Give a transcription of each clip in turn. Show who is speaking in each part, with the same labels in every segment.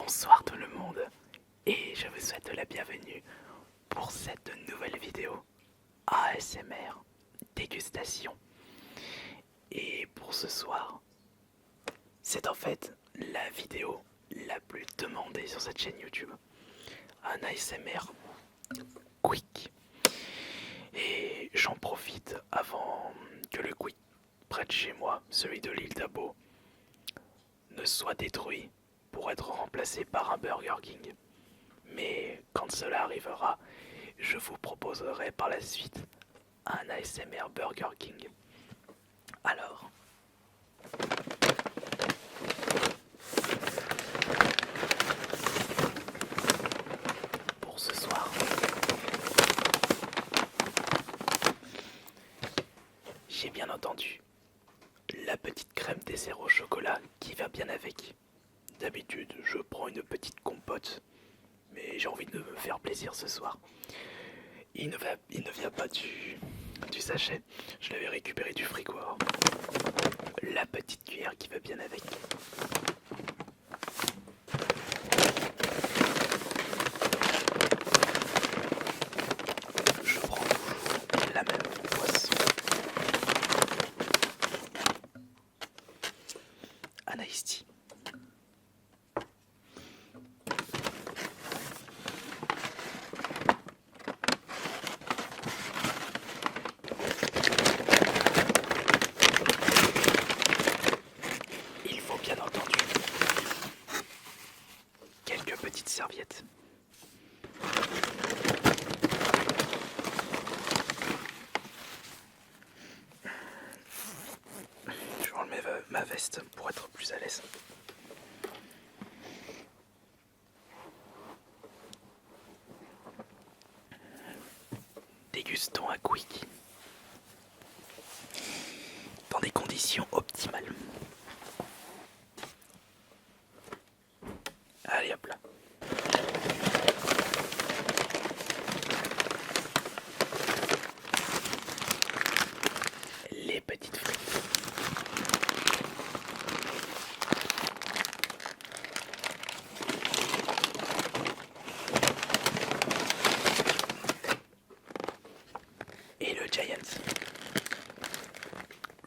Speaker 1: Bonsoir tout le monde et je vous souhaite la bienvenue pour cette nouvelle vidéo ASMR dégustation. Et pour ce soir, c'est en fait la vidéo la plus demandée sur cette chaîne YouTube. Un ASMR quick. Et j'en profite avant que le quick près de chez moi, celui de l'île d'Abo, ne soit détruit pour être remplacé par un Burger King. Mais quand cela arrivera, je vous proposerai par la suite un ASMR Burger King. Alors, pour ce soir, j'ai bien entendu la petite crème dessert au chocolat qui va bien avec. D'habitude, je prends une petite compote, mais j'ai envie de me faire plaisir ce soir. Il ne vient pas du sachet, je l'avais récupéré du frigo. La petite cuillère qui va bien avec. Je prends toujours la même boisson. Un iced tea. Il faut bien entendu quelques petites serviettes. Je vais enlever ma veste pour être plus à l'aise. Dégustons un quick dans des conditions optimales. Allez hop là. Les petites frites. Et le Giant.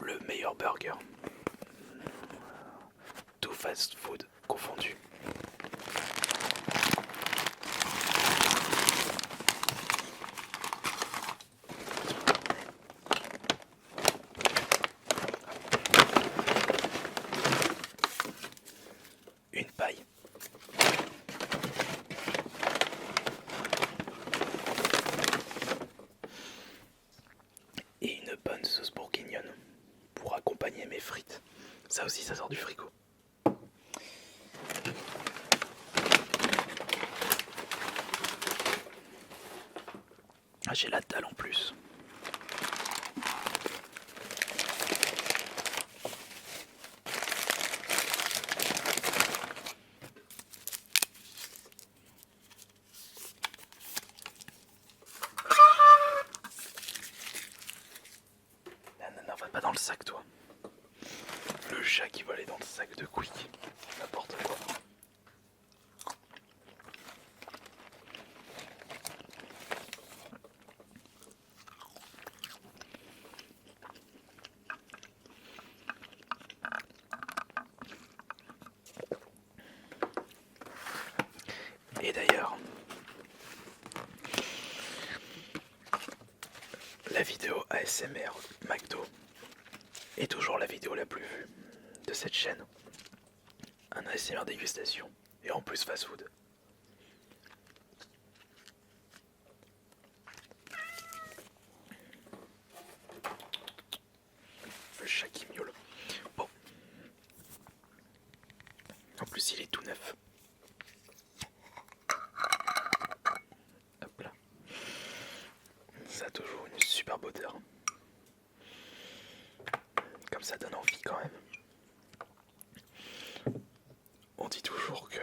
Speaker 1: Le meilleur burger. Tout fast food confondu. Une paille. Et une bonne sauce bourguignonne pour accompagner mes frites. Ça aussi, ça sort du frigo. Ah, j'ai la dalle en plus. Non, va pas dans le sac, toi. Le chat qui va aller dans le sac de Quick. N'importe quoi. Et d'ailleurs, la vidéo ASMR McDo est toujours la vidéo la plus vue de cette chaîne. Un ASMR dégustation et en plus fast food. Le chat qui miaule. Bon. En plus il est tout neuf. Hop là. Ça a toujours une superbe odeur. Comme ça donne envie quand même. On dit toujours que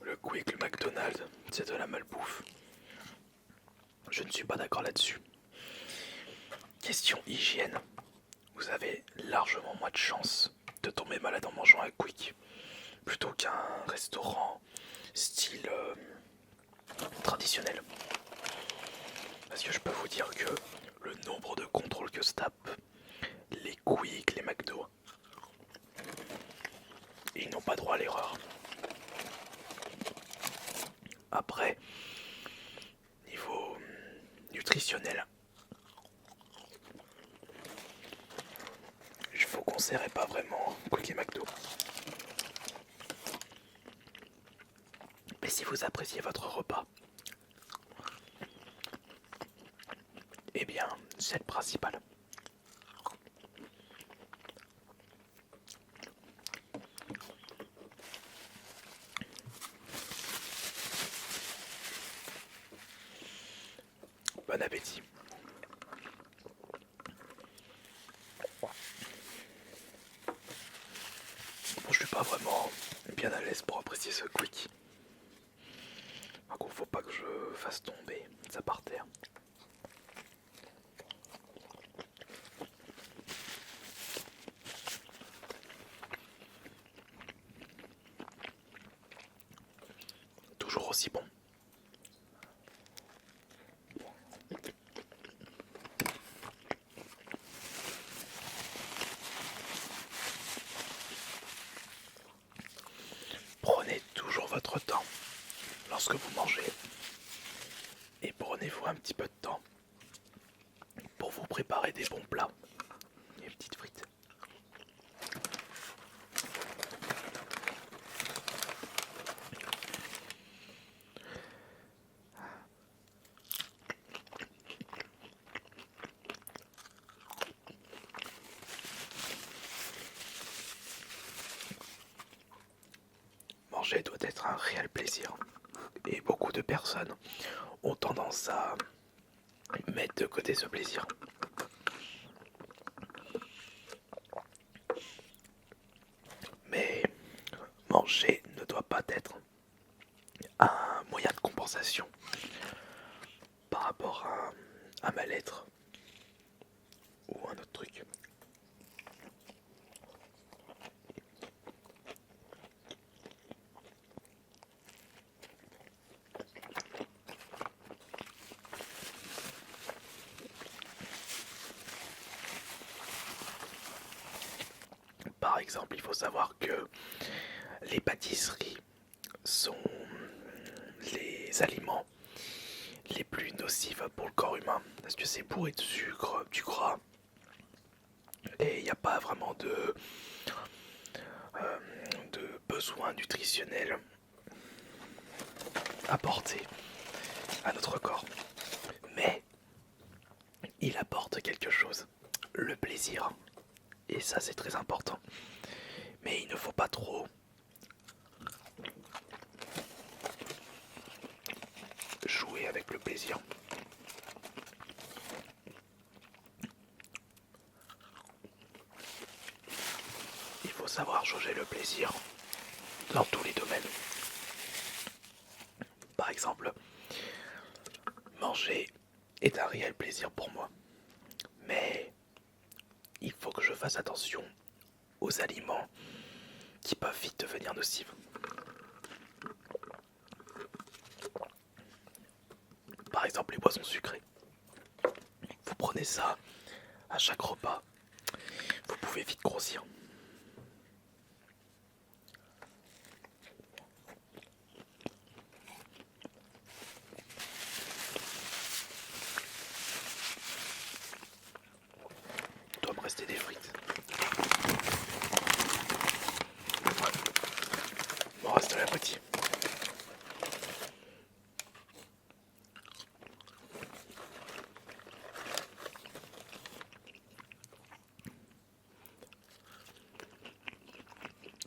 Speaker 1: le Quick, le McDonald's, c'est de la malbouffe. Je ne suis pas d'accord là-dessus. Question hygiène. Vous avez largement moins de chance de tomber malade en mangeant un Quick plutôt qu'un restaurant style traditionnel. Parce que je peux vous dire que le nombre de contrôles que se tapent les Quick, les McDo, ils n'ont pas droit à l'erreur. Après, niveau nutritionnel, je vous conseillerais pas vraiment Quick et McDo. Mais si vous appréciez votre repas, eh bien, c'est le principal. Bon appétit. Bon, je suis pas vraiment bien à l'aise pour apprécier ce Quick. Par contre, faut pas que je fasse tomber ça par terre. Toujours aussi bon. Prenez toujours votre temps lorsque vous mangez et prenez-vous un petit peu de temps pour vous préparer des bons plats. Les petites frites. Manger doit être un réel plaisir. Et beaucoup de personnes ont tendance à mettre de côté ce plaisir. Mais manger ne doit pas être un moyen de compensation par rapport à un mal-être ou un autre truc. Par exemple, il faut savoir que les pâtisseries sont les aliments les plus nocifs pour le corps humain parce que c'est bourré de sucre, du gras et il n'y a pas vraiment de besoins nutritionnels apportés à notre corps. Mais il apporte quelque chose, le plaisir. Et ça c'est très important. Mais il ne faut pas trop jouer avec le plaisir. Il faut savoir jauger le plaisir dans tous les domaines. Par exemple, manger est un réel plaisir pour moi. Mais il faut que je fasse attention aux aliments qui peuvent vite devenir nocifs. Par exemple, les boissons sucrées. Vous prenez ça à chaque repas, vous pouvez vite grossir. Il doit me rester des frites. Ouais. Il m'en reste la moitié.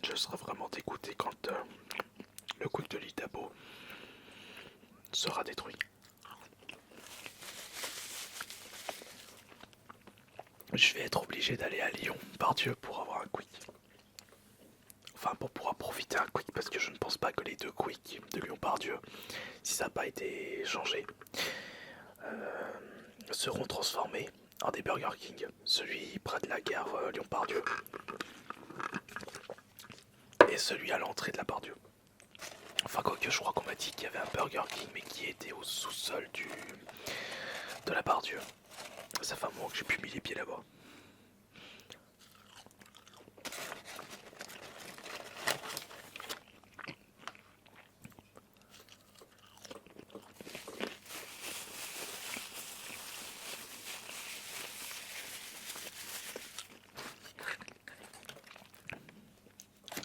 Speaker 1: Je serai vraiment dégoûté quand le Quick de l'Itabo sera détruit. Je vais être obligé d'aller à Lyon, par Dieu, pour avoir un Quick. Enfin, pour pouvoir profiter un Quick, parce que je ne pense pas que les deux Quick de Lyon-Pardieu, si ça n'a pas été changé, seront transformés en des Burger King. Celui près de la gare Lyon-Pardieu et celui à l'entrée de la Pardieu. Enfin, quoique, que je crois qu'on m'a dit qu'il y avait un Burger King mais qui était au sous-sol de la Bardieu. Ça fait un moment que j'ai plus mis les pieds là-bas.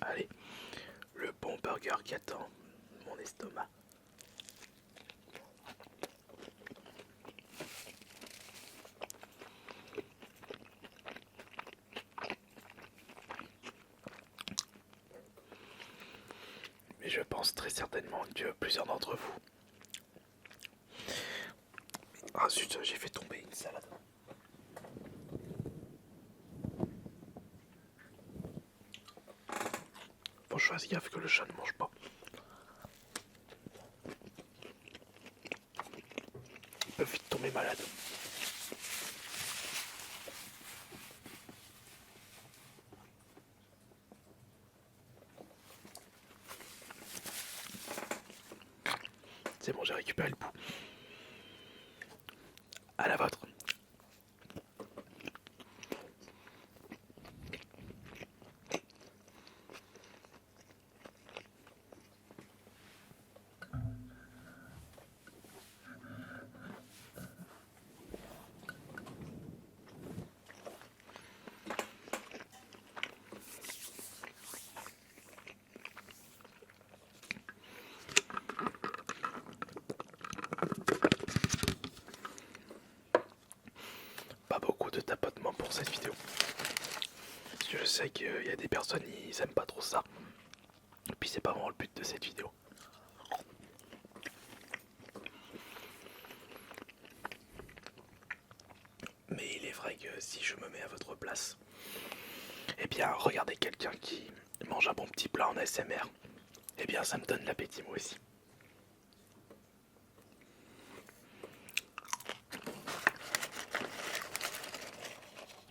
Speaker 1: Allez, le bon burger qui attend mon estomac. Mais je pense très certainement que plusieurs d'entre vous... Ah zut, j'ai fait tomber une salade. Faut que je fasse gaffe que le chat ne mange pas. Il peut vite tomber malade. C'est bon, j'ai récupéré le bout. À la vôtre. Pas beaucoup de tapotement pour cette vidéo. Parce que je sais qu'il y a des personnes, ils aiment pas trop ça. Et puis c'est pas vraiment le but de cette vidéo. Mais il est vrai que si je me mets à votre place, eh bien regardez quelqu'un qui mange un bon petit plat en ASMR, eh bien ça me donne l'appétit moi aussi.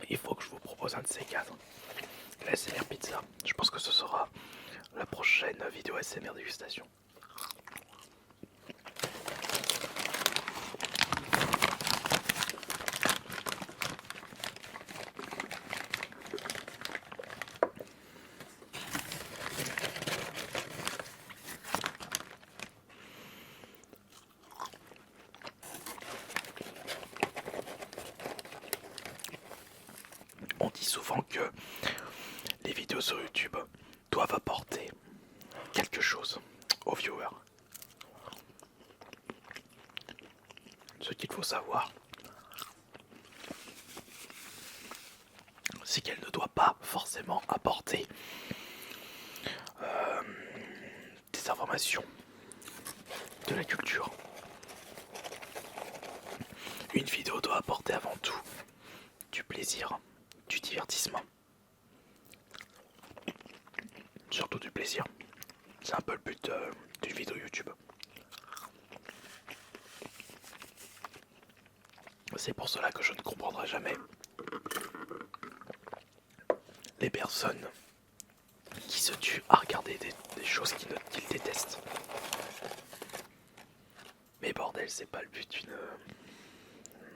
Speaker 1: Il faut que je vous propose un de ces quatre. La ASMR pizza. Je pense que ce sera la prochaine vidéo ASMR dégustation. On dit souvent que les vidéos sur YouTube doivent apporter quelque chose aux viewers. Ce qu'il faut savoir, c'est qu'elle ne doit pas forcément apporter des informations, de la culture. Une vidéo doit apporter avant tout du plaisir, du divertissement. Surtout du plaisir. C'est un peu le but d'une vidéo YouTube. C'est pour cela que je ne comprendrai jamais les personnes qui se tuent à regarder des choses qu'ils détestent. Mais bordel, c'est pas le but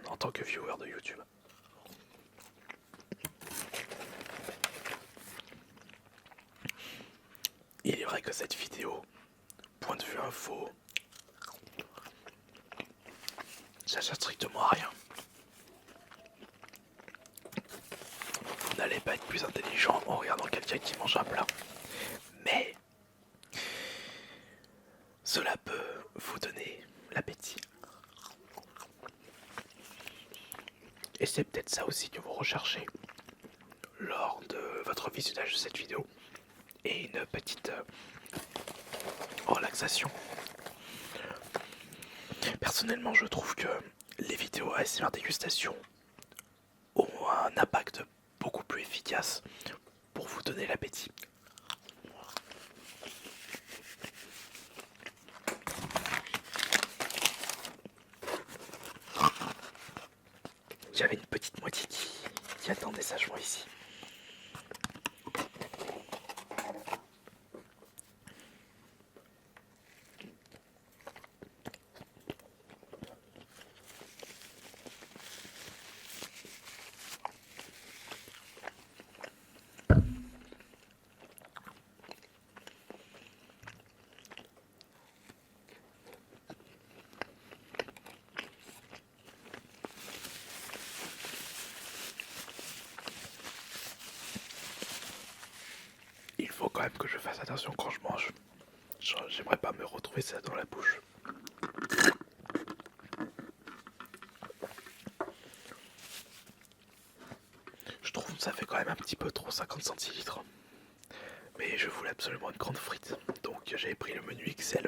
Speaker 1: en tant que viewer de YouTube. Il est vrai que cette vidéo, point de vue info, ça sert strictement à rien. Vous n'allez pas être plus intelligent en regardant quelqu'un qui mange un plat. Mais cela peut vous donner l'appétit. Et c'est peut-être ça aussi que vous recherchez lors de votre visionnage de cette vidéo. Et une petite relaxation. Personnellement, je trouve que les vidéos ASMR dégustation ont un impact beaucoup plus efficace pour vous donner l'appétit. J'avais une petite moitié qui attendait sagement ici. même que je fasse attention quand je mange. J'aimerais pas me retrouver ça dans la bouche. Je trouve que ça fait quand même un petit peu trop 50 centilitres. Mais je voulais absolument une grande frite. Donc j'avais pris le menu XL.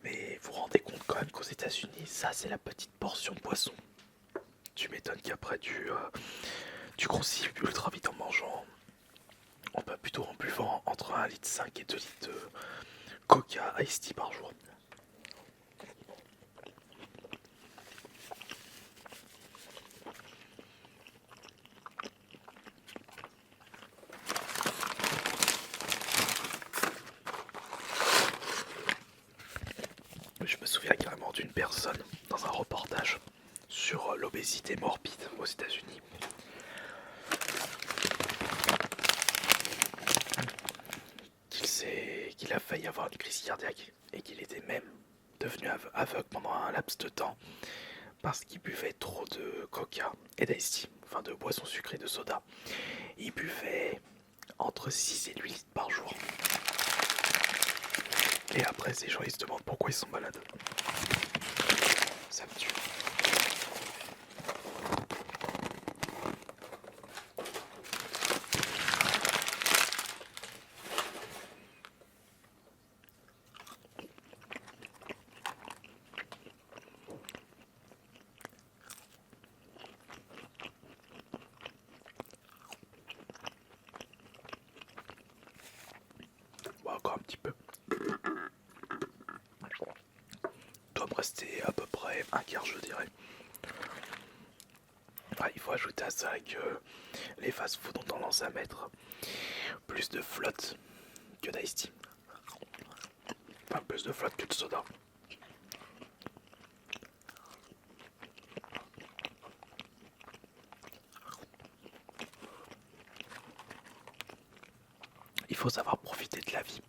Speaker 1: Mais vous vous rendez compte quand même qu'aux États-Unis, ça c'est la petite portion de poisson. Tu m'étonnes qu'après tu grossis ultra vite en mangeant. On peut plutôt en buvant entre 1,5 litre et 2 litres de Coca Ice Tea par jour. Je me souviens carrément d'une personne dans un reportage sur l'obésité morbide aux États-Unis. Qu'il a failli avoir une crise cardiaque et qu'il était même devenu aveugle pendant un laps de temps parce qu'il buvait trop de coca et d'ice tea, enfin de boissons sucrées, de soda. Il buvait entre 6 et 8 litres par jour. Et après, ces gens ils se demandent pourquoi ils sont malades. Ça me tue. Bon, encore un petit peu. Doit me rester à peu près un quart, je dirais. Ah, il faut ajouter à ça que les fast-food ont tendance à mettre plus de flotte que d'ice tea. Enfin, plus de flotte que de soda. Il faut savoir profiter de la vie.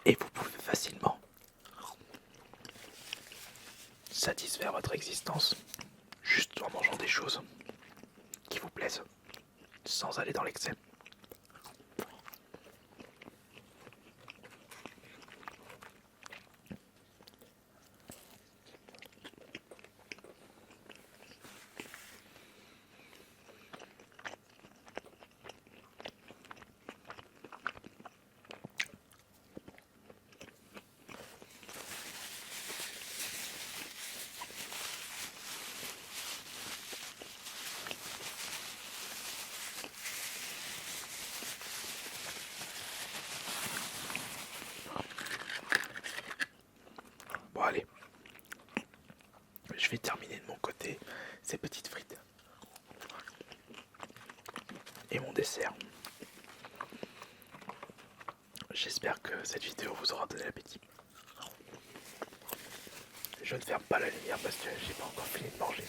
Speaker 1: Et vous pouvez facilement satisfaire votre existence juste en mangeant des choses qui vous plaisent, sans aller dans l'excès. Bon allez, je vais terminer de mon côté ces petites frites. Et mon dessert. J'espère que cette vidéo vous aura donné l'appétit. Je ne ferme pas la lumière parce que j'ai pas encore fini de manger.